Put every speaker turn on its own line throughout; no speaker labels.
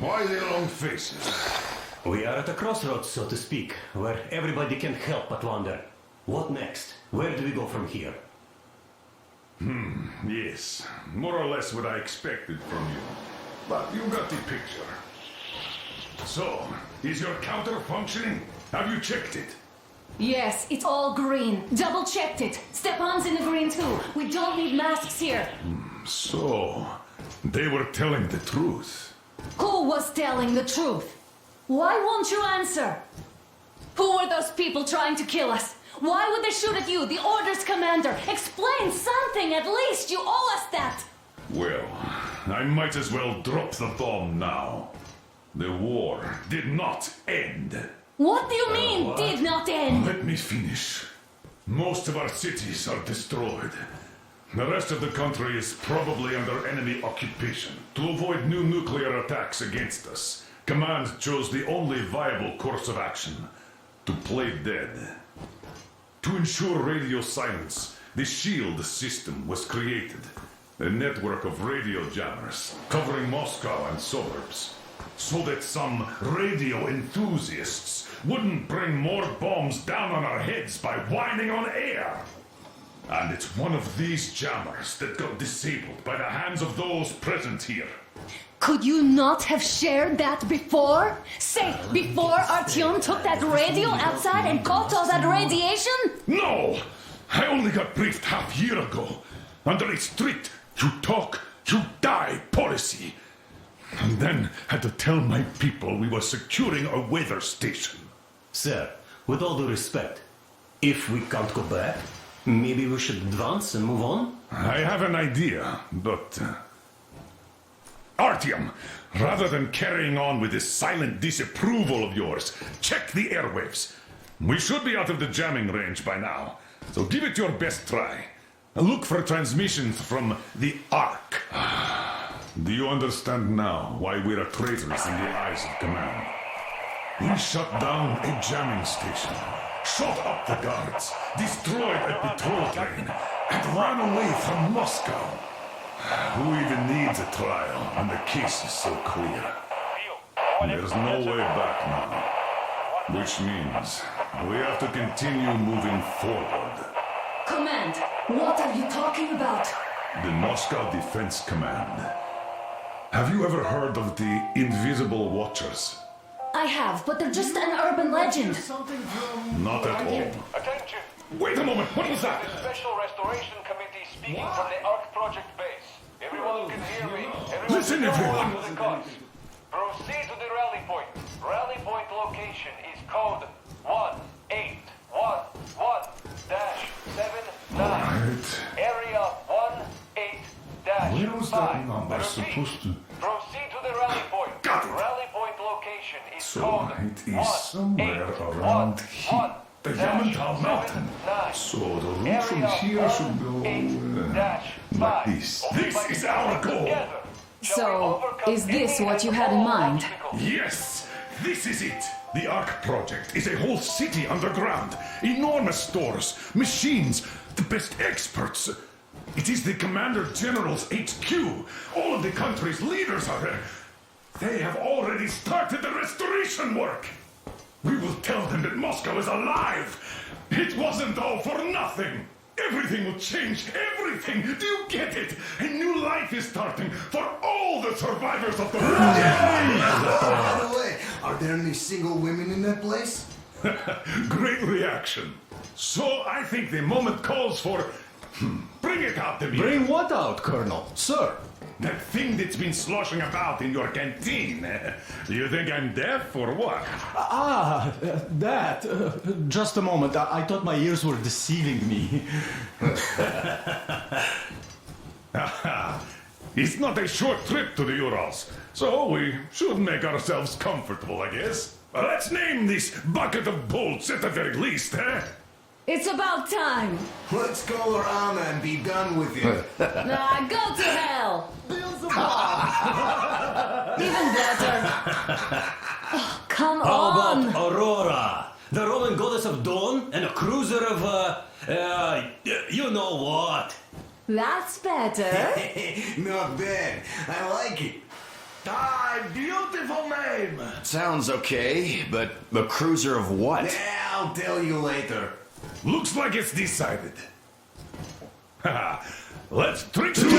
Why the long faces?
We are at a crossroads, so to speak, where everybody can't help but wonder. What next? Where do we go from here?
Yes, more or less what I expected from you. But you got the picture. So, is your counter functioning? Have you checked it?
Yes, it's all green. Double checked it. Stepan's in the green too. We don't need masks here.
So, they were telling the truth.
Who was telling the truth? Why won't you answer? Who were those people trying to kill us? Why would they shoot at you, the Order's commander? Explain something, at least! You owe us that!
Well, I might as well drop the bomb now. The war did not end.
What do you mean, did not end?
Let me finish. Most of our cities are destroyed. The rest of the country is probably under enemy occupation. To avoid new nuclear attacks against us, Command chose the only viable course of action: to play dead. To ensure radio silence, the SHIELD system was created. A network of radio jammers covering Moscow and suburbs. So that some radio enthusiasts wouldn't bring more bombs down on our heads by whining on air. And it's one of these jammers that got disabled by the hands of those present here.
Could you not have shared that before? Say, before Artyom took that radio outside and caught all that radiation?
No! I only got briefed half year ago. Under a strict, you talk, you die policy. And then had to tell my people we were securing a weather station.
Sir, with all due respect, if we can't go back, maybe we should advance and move on?
I have an idea, but... Artyom, rather than carrying on with this silent disapproval of yours, check the airwaves. We should be out of the jamming range by now, so give it your best try. Look for transmissions from the Ark. Do you understand now why we're traitors in the eyes of Command? We shut down a jamming station, shot up the guards, destroyed a patrol train, and ran away from Moscow. Who even needs a trial when the case is so clear? There's no way back now. Which means we have to continue moving forward.
Command, what are you talking about?
The Moscow Defense Command. Have you ever heard of the Invisible Watchers?
I have, but they're just an urban legend.
Not at all.
Attention!
Wait a moment, what was that?
Special Restoration Committee speaking from the Ark Project base. Everyone who can hear me,
Listen, everyone.
to the guns. Proceed to the rally point. Rally point location is code 1811-79.
Right.
Area 18-5.
Where was that number
Repeat.
supposed to...
Proceed to the rally point.
Got it.
Rally point location is
So
code
it is somewhere around here. The Yamantau Mountain.
18-9.
So the route from here should go like this. This is our goal.
So, is this what you had in mind?
Yes, this is it. The Ark Project is a whole city underground. Enormous stores, machines, the best experts. It is the Commander General's HQ. All of the country's leaders are there. They have already started the restoration work. We will tell them that Moscow is alive. It wasn't all for nothing. Everything will change. Everything. Do you get it? A new life is starting for all the survivors of the war.
By the way, are there any single women in that place?
Great reaction. So I think the moment calls for... Bring it out, Dmitry.
Bring what out, Colonel? Sir?
That thing that's been sloshing about in your canteen. You think I'm deaf or what?
That. Just a moment. I thought my ears were deceiving me.
It's not a short trip to the Urals, so we should make ourselves comfortable, I guess. Let's name this bucket of bolts at the very least, eh?
It's about time.
Let's call her Anna and be done with it.
Nah, go to hell. Even better. Oh, come
How
on.
about Aurora, the Roman goddess of dawn, and a cruiser of, you know what?
That's better.
Not bad. I like it. Ah, beautiful name!
Sounds okay, but the cruiser of what?
Yeah, I'll tell you later.
Looks like it's decided. Haha, let's trick some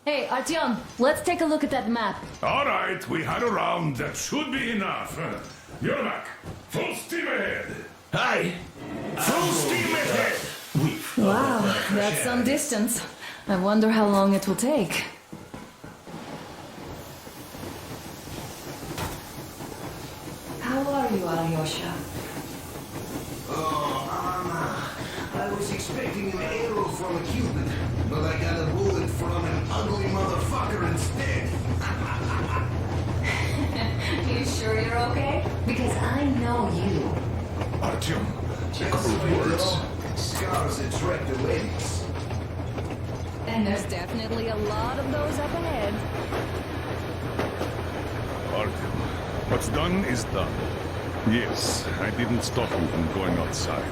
Hey, Artyom, let's take a look at that map.
All right, we had a round. That should be enough. You're back. Full steam ahead.
Hi! Full steam ahead!
Wow, that's some distance. I wonder how long it will take. How are you, Alyosha?
Oh, Anna. I was expecting an arrow from a cupid, but I got a bullet from an ugly motherfucker instead.
You sure you're okay? Because I know you.
Artyom, a
That's
couple of
right,
words.
though. Scars attract the ladies.
And there's definitely a lot of those up ahead.
Artyom, what's done is done. Yes, I didn't stop you from going outside.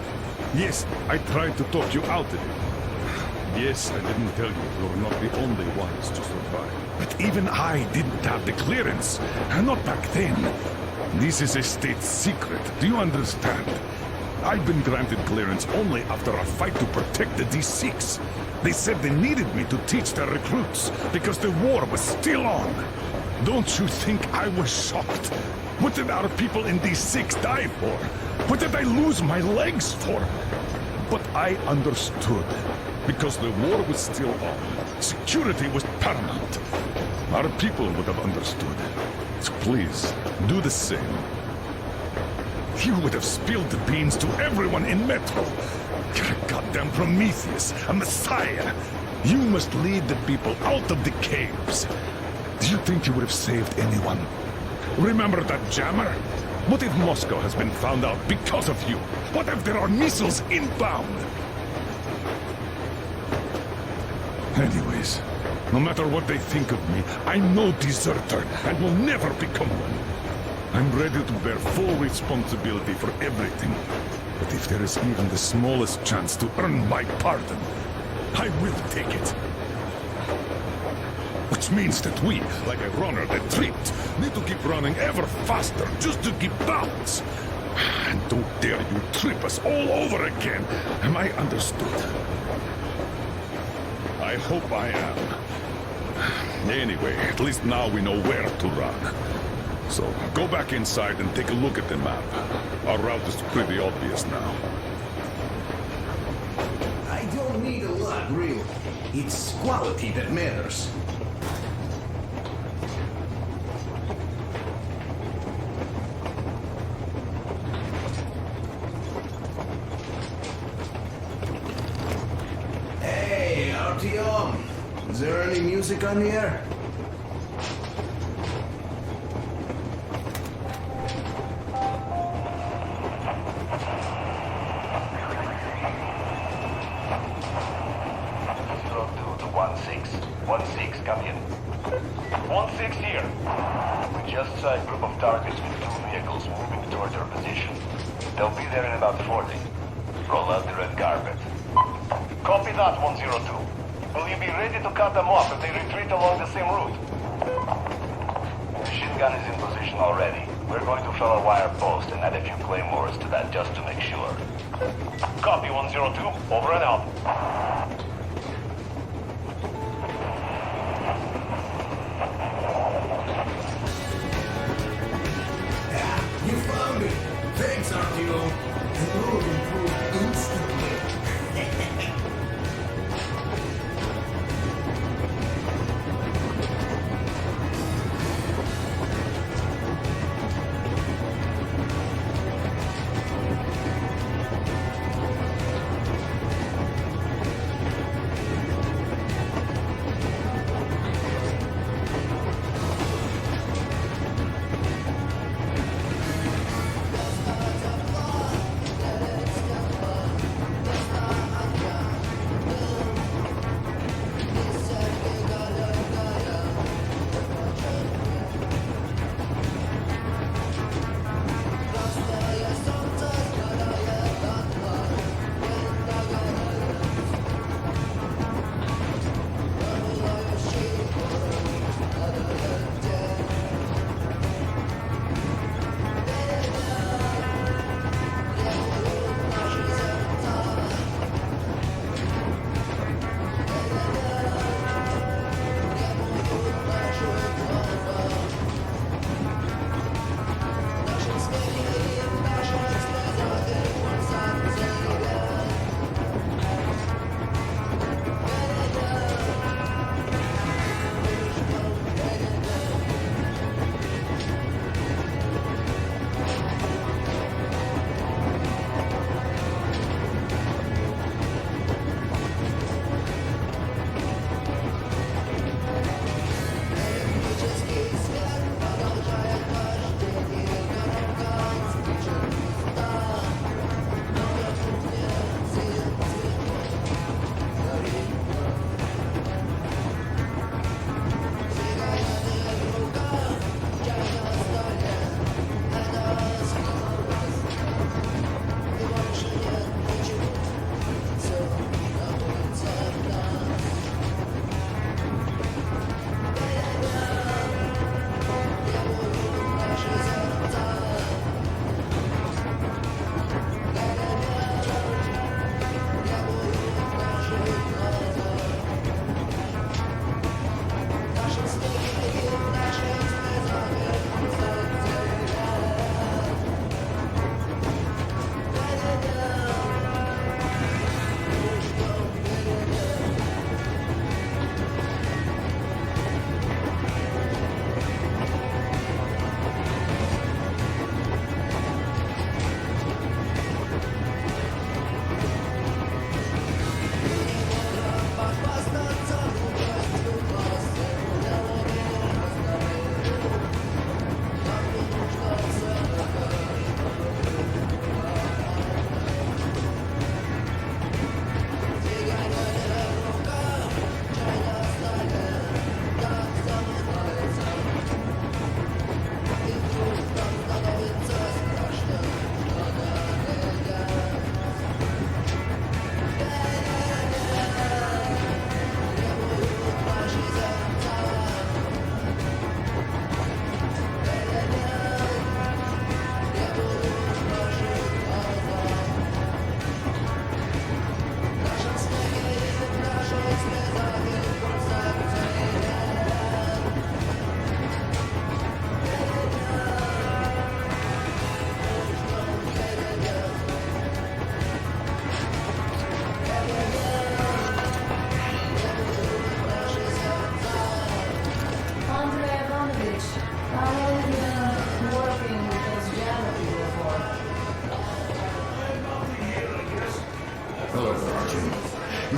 Yes, I tried to talk you out of it. Yes, I didn't tell you you're not the only ones to survive. But even I didn't have the clearance. Not back then. This is a state secret. Do you understand? I've been granted clearance only after a fight to protect the D6. They said they needed me to teach their recruits because the war was still on. Don't you think I was shocked? What did our people in D6 die for? What did I lose my legs for? But I understood. Because the war was still on. Security was paramount. Our people would have understood. So please, do the same. You would have spilled the beans to everyone in Metro. You're a goddamn Prometheus, a messiah. You must lead the people out of the caves. Do you think you would have saved anyone? Remember that jammer? What if Moscow has been found out because of you? What if there are missiles inbound? Anyways, no matter what they think of me, I'm no deserter and will never become one. I'm ready to bear full responsibility for everything. But if there is even the smallest chance to earn my pardon, I will take it. Which means that we, like a runner that tripped, need to keep running ever faster just to keep balance. And don't dare you trip us all over again. Am I understood? I hope I am. Anyway, at least now we know where to run. So, go back inside and take a look at the map. Our route is pretty obvious now.
I don't need a lot, really. It's quality that matters. Hey, Artyom! Is there any music on the air?
Come in. 1-6 here. We just saw a group of targets with 2 vehicles moving toward their position. They'll be there in about 40. Roll out the red carpet. Copy that, 102. Will you be ready to cut them off if they retreat along the same route? Machine gun is in position already. We're going to fill a wire post and add a few claymores to that just to make sure. Copy, 102. Over and out.
You found it! Thanks, Artyom! The road improved instantly.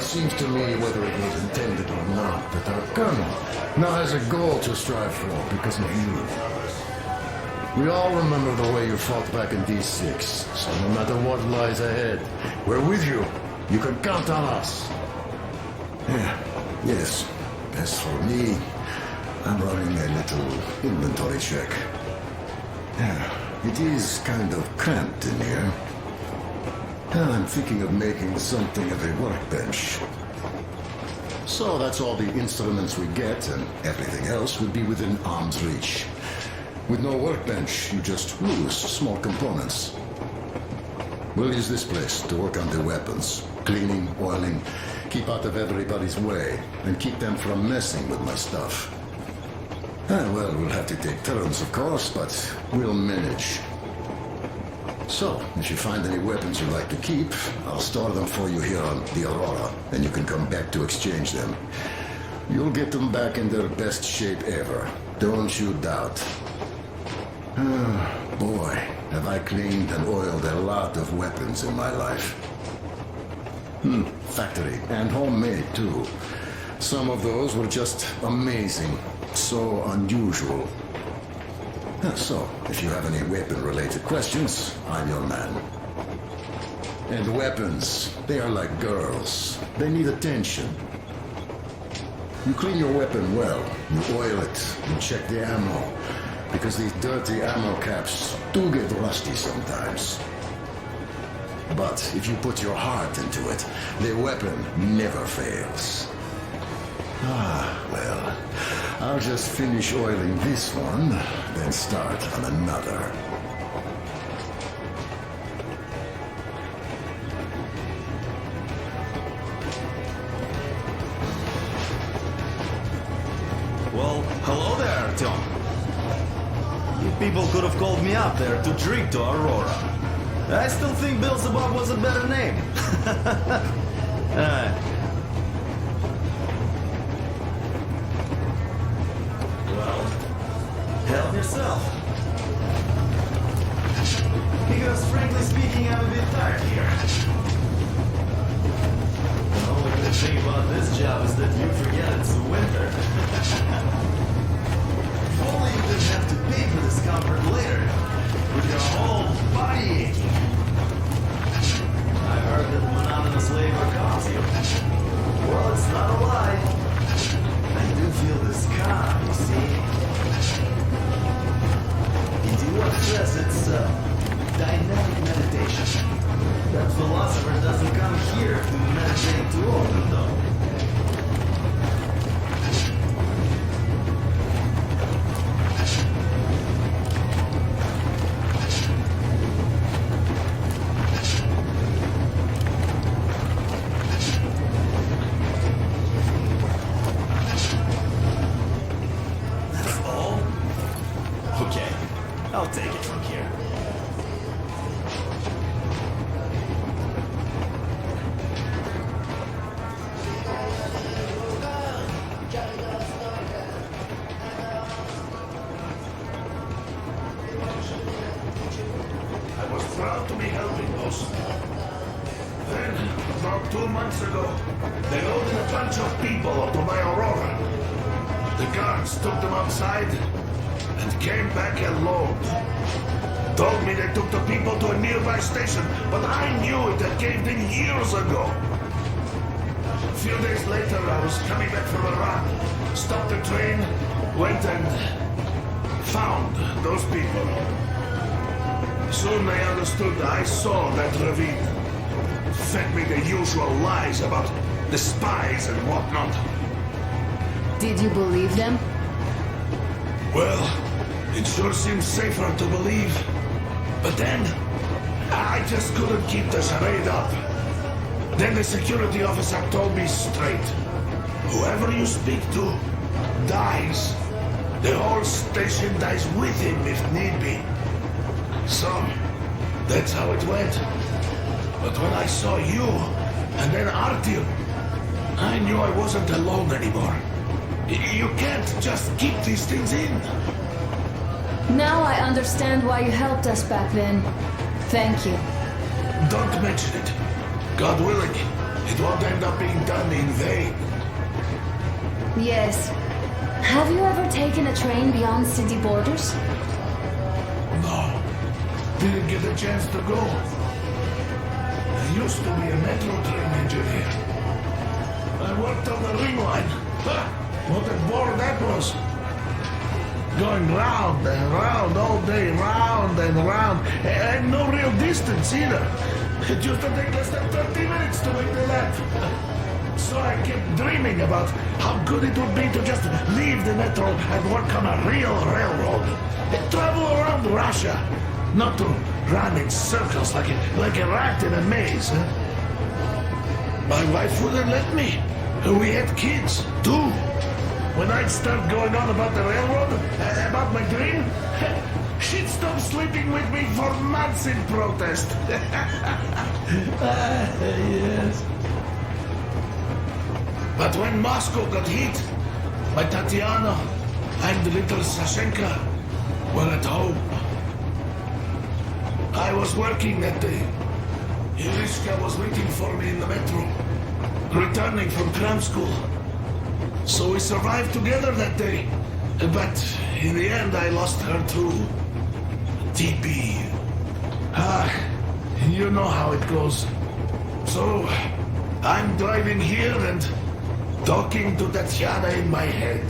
seems to me, whether it was intended or not, that our colonel now has a goal to strive for because of you. We all remember the way you fought back in D6, so no matter what lies ahead, we're with you. You can count on us. Yes. As for me, I'm running a little inventory check. It is kind of cramped in here. I'm thinking of making something of a workbench. So that's all the instruments we get, and everything else would be within arm's reach. With no workbench, you just lose small components. We'll use this place to work on the weapons. Cleaning, oiling, keep out of everybody's way, and keep them from messing with my stuff. Well, we'll have to take turns, of course, but we'll manage. So, if you find any weapons you'd like to keep, I'll store them for you here on the Aurora, and you can come back to exchange them. You'll get them back in their best shape ever. Don't you doubt. Boy, have I cleaned and oiled a lot of weapons in my life. Factory and homemade too. Some of those were just amazing. So unusual. So, if you have any weapon-related questions, I'm your man. And weapons, they are like girls. They need attention. You clean your weapon well, you oil it, you check the ammo, because these dirty ammo caps do get rusty sometimes. But if you put your heart into it, the weapon never fails. Well, I'll just finish oiling this one, then start on another.
Well, hello there, Artyom. You people could have called me up there to drink to Aurora. I still think Beelzebub was a better name. Well, help yourself. Because frankly speaking, I'm a bit tired here. The only good thing about this job is that you forget it's winter. If only you didn't have to pay for this comfort later, with your whole body aching. I heard that monotonous labor calms you. Well, it's not a lie. I do feel this calm, you see. Idiot says it's dynamic meditation. That philosopher doesn't come here to meditate too often, though. Okay, I'll take it from here.
I was proud to be helping, boss. Then, about 2 months ago, they loaded a bunch of people onto my Aurora. The guards took them outside and came back alone. Told me they took the people to a nearby station, but I knew it had caved in years ago. A few days later, I was coming back from a run, stopped the train, went and found those people. Soon they understood I saw that ravine. Fed me the usual lies about the spies and whatnot.
Did you believe them?
Well, it sure seems safer to believe. But then, I just couldn't keep the charade up. Then the security officer told me straight. Whoever you speak to dies. The whole station dies with him if need be. So, that's how it went. But when I saw you, and then Artyom, I knew I wasn't alone anymore. You can't just keep these things in.
Now I understand why you helped us back then. Thank you.
Don't mention it. God willing,
It won't end up being done in vain.
Yes. Have you ever taken a train beyond city borders?
No. Didn't get a chance to go. I used to be a metro train engineer. I worked on the ring line. Ha! What a bore that was. Going round and round all day, round and round, and no real distance either. It used to take less than 30 minutes to make the lap. So I kept dreaming about how good it would be to just leave the metro and work on a real railroad. And travel around Russia, not to run in circles like a rat in a maze. Huh? My wife wouldn't let me. We had kids, too. When I'd start going on about the railroad, about my dream, she'd stop sleeping with me for months in protest. Yes. But when Moscow got hit, my Tatiana and little Sashenka were at home. I was working that day. Irishka was waiting for me in the metro, returning from cram school. So we survived together that day. But in the end, I lost her too. TB. You know how it goes. So, I'm driving here and talking to Tatiana in my head.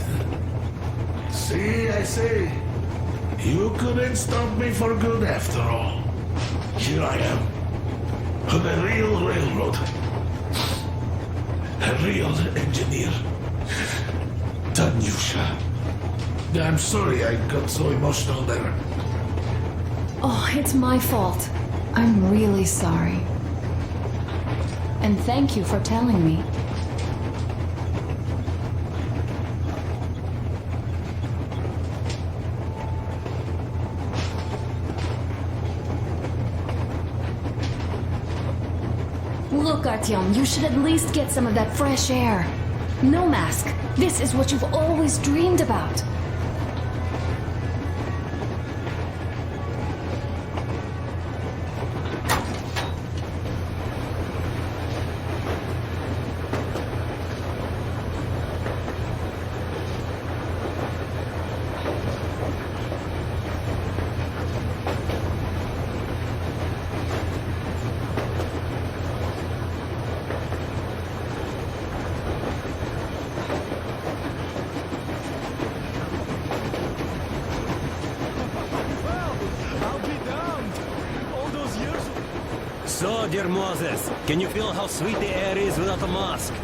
See, I say, you couldn't stop me for good after all. Here I am, on a real railroad. A real engineer. Tanyusha. I'm sorry I got so emotional there.
Oh, it's my fault. I'm really sorry. And thank you for telling me. Look, Artyom, you should at least get some of that fresh air. No mask. This is what you've always dreamed about.
So, dear Moses, can you feel how sweet the air is without a mask?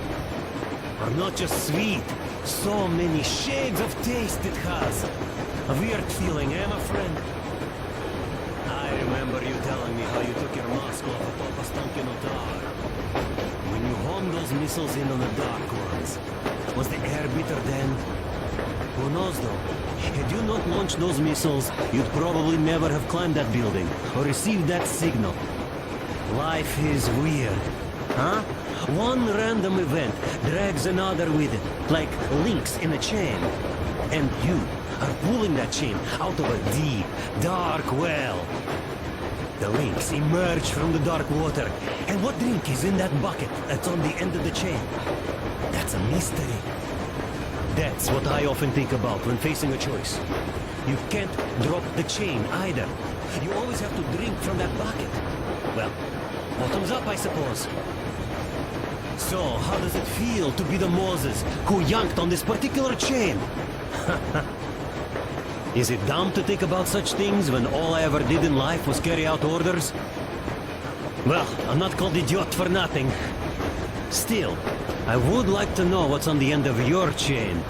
Or not just sweet, so many shades of taste it has. A weird feeling, eh, my friend? I remember you telling me how you took your mask off atop a Stankino tower. When you homed those missiles in on the dark ones, was the air bitter then? Who knows though? Had you not launched those missiles, you'd probably never have climbed that building or received that signal. Life is weird, huh? One random event drags another with it, like links in a chain. And you are pulling that chain out of a deep, dark well. The links emerge from the dark water. And what drink is in that bucket that's on the end of the chain? That's a mystery. That's what I often think about when facing a choice. You can't drop the chain either. You always have to drink from that bucket. Well, bottoms up, I suppose. So, how does it feel to be the Moses who yanked on this particular chain? Is it dumb to think about such things when all I ever did in life was carry out orders? Well, I'm not called idiot for nothing. Still, I would like to know what's on the end of your chain.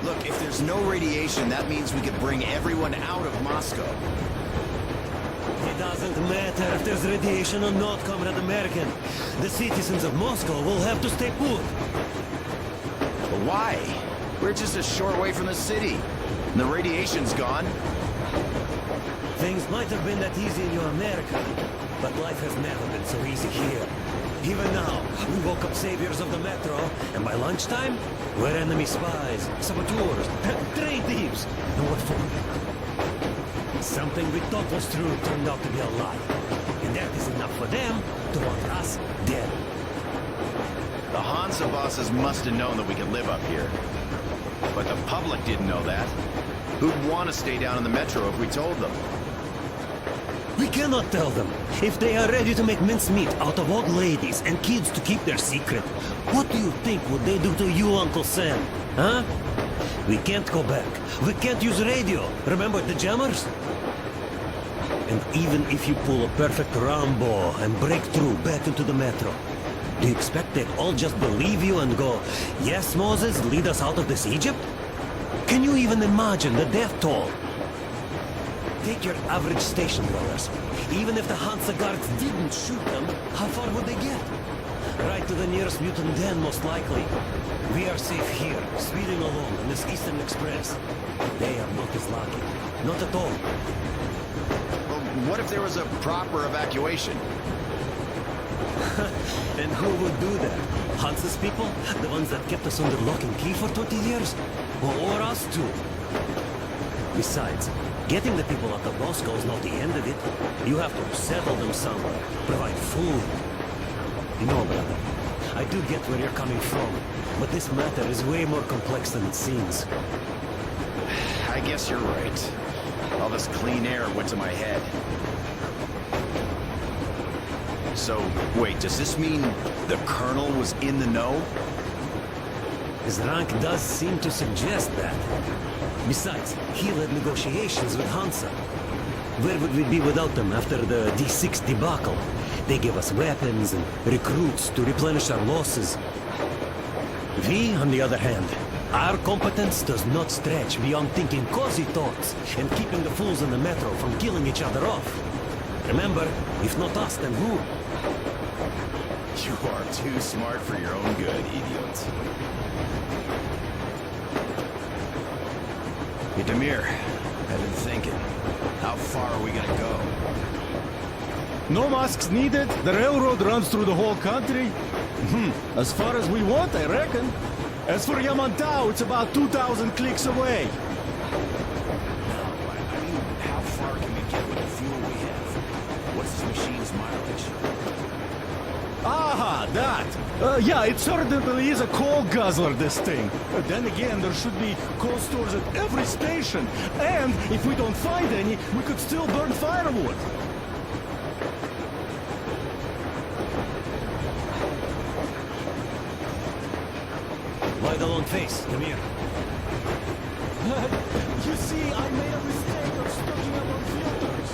Look, if there's no radiation, that means we could bring everyone out of Moscow.
It doesn't matter if there's radiation or not, Comrade American. The citizens of Moscow will have to stay put.
But why? We're just a short way from the city. And the radiation's gone.
Things might have been that easy in your America, but life has never been so easy here. Even now, we woke up saviors of the metro, and by lunchtime, we're enemy spies, saboteurs, train thieves. And what for? Something we thought was true turned out to be a lie. And that is enough for them to want us dead.
The Hansa bosses must have known that we could live up here. But the public didn't know that. Who'd want to stay down in the metro if we told them?
We cannot tell them. If they are ready to make mincemeat out of old ladies and kids to keep their secret, what do you think would they do to you, Uncle Sam? Huh? We can't go back. We can't use radio. Remember the jammers? And even if you pull a perfect Rambo and break through back into the metro, do you expect they'd all just believe you and go, yes, Moses, lead us out of this Egypt? Can you even imagine the death toll? Take your average station dwellers. Even if the Hansa guards didn't shoot them, how far would they get? Right to the nearest mutant den, most likely. We are safe here, speeding along on this Eastern Express. They are not as lucky. Not at all.
Well, what if there was a proper evacuation?
And who would do that? Hansa's people? The ones that kept us under lock and key for 20 years? Or us too? Besides, getting the people out of Moscow is not the end of it. You have to settle them somewhere, provide food. You know, brother, I do get where you're coming from, but this matter is way more complex than it seems.
I guess you're right. All this clean air went to my head. So, wait, does this mean the Colonel was in the know?
His rank does seem to suggest that. Besides, he led negotiations with Hansa. Where would we be without them after the D6 debacle? They gave us weapons and recruits to replenish our losses. We, on the other hand, our competence does not stretch beyond thinking cozy thoughts and keeping the fools in the metro from killing each other off. Remember, if not us, then who?
You are too smart for your own good, idiot. Hey, Damir, I've been thinking. How far are we gonna go?
No masks needed. The railroad runs through the whole country. As far as we want, I reckon. As for Yamantau, it's about 2,000 clicks away.
No, I mean, how far can we get with the fuel we have? What's this machine's mileage?
Aha, that! Yeah, it certainly is a coal guzzler, this thing. But then again, there should be coal stores at every station. And if we don't find any, we could still burn firewood.
Why the long face, Damir?
You see, I made a mistake of stocking up on filters.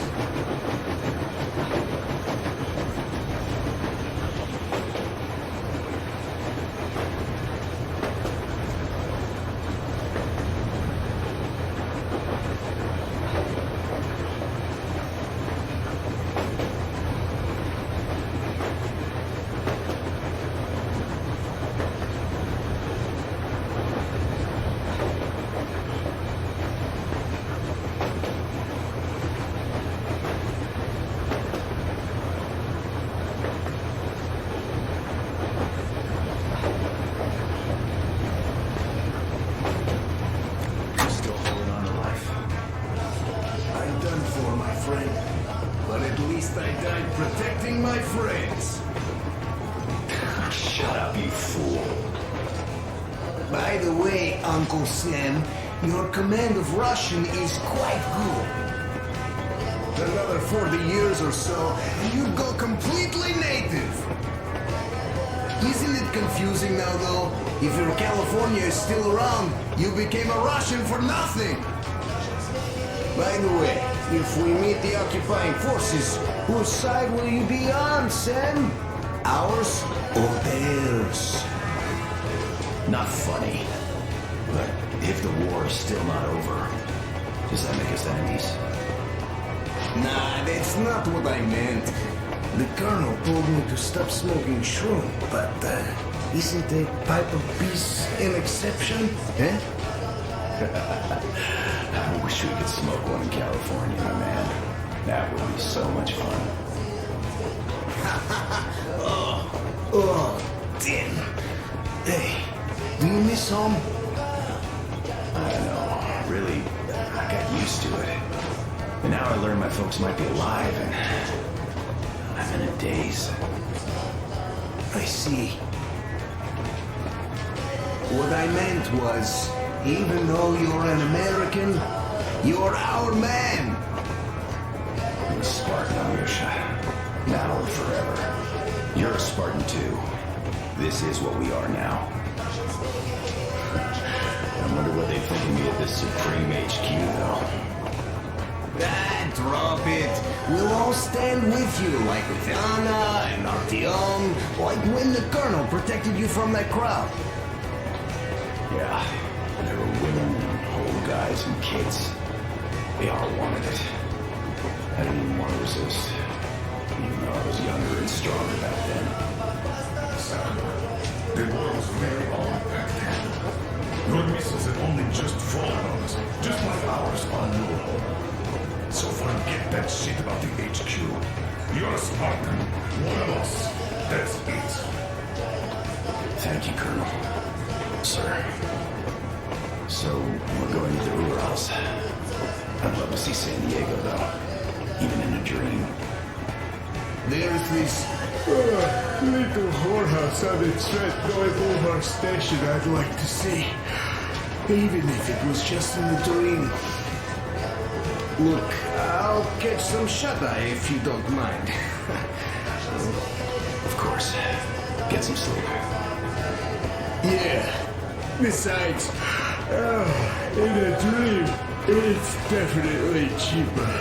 Still holding on to life. I'm done for, my friend. But at least I died protecting my friends. Shut up, you fool. By the way, Uncle Sam, your command of Russian is quite good. Another 40 years or so, and you go completely native. Isn't it confusing now, though? If your California is still around, you became a Russian for nothing. By the way, if we meet the occupying forces, whose side will you be on, Sam? Ours or theirs?
Not funny. But if the war is still not over, does that make us enemies?
Nah, that's not what I meant. The Colonel told me to stop smoking shroom, but isn't a pipe of peace an exception? Eh?
I wish we could smoke one in California, my man. That would be so much fun.
Oh, damn. Hey, do you miss home?
I don't know. Really, I got used to it. And now I learn my folks might be alive, and I'm in a daze.
I see. What I meant was, even though you're an American, you're our man.
I'm a Spartan, Alyosha. Now or forever. You're a Spartan too. This is what we are now. I wonder what they think of me at this Supreme HQ, though.
Ah, drop it. We'll all stand with you, like with Anna and Artyom, like when the Colonel protected you from that crowd.
Yeah, there were women and old guys and kids. They all wanted it. I didn't even want to resist, even though I was younger and stronger back then.
Son, the war was very long back then. Your missiles had only just fallen on us, just like ours on your home. So forget that shit about the HQ. You're a Spartan, one of us. That's it.
Thank you, Colonel. Sir. So, we're going to the Urals. I'd love to see San Diego, though. Even in a dream.
There's this
Little whorehouse on its red going over our station I'd like to see. Even if it was just in a dream.
Look, I'll catch some shut-eye if you don't mind.
Of course. Get some sleep.
Yeah. Besides, in a dream, it's definitely cheaper.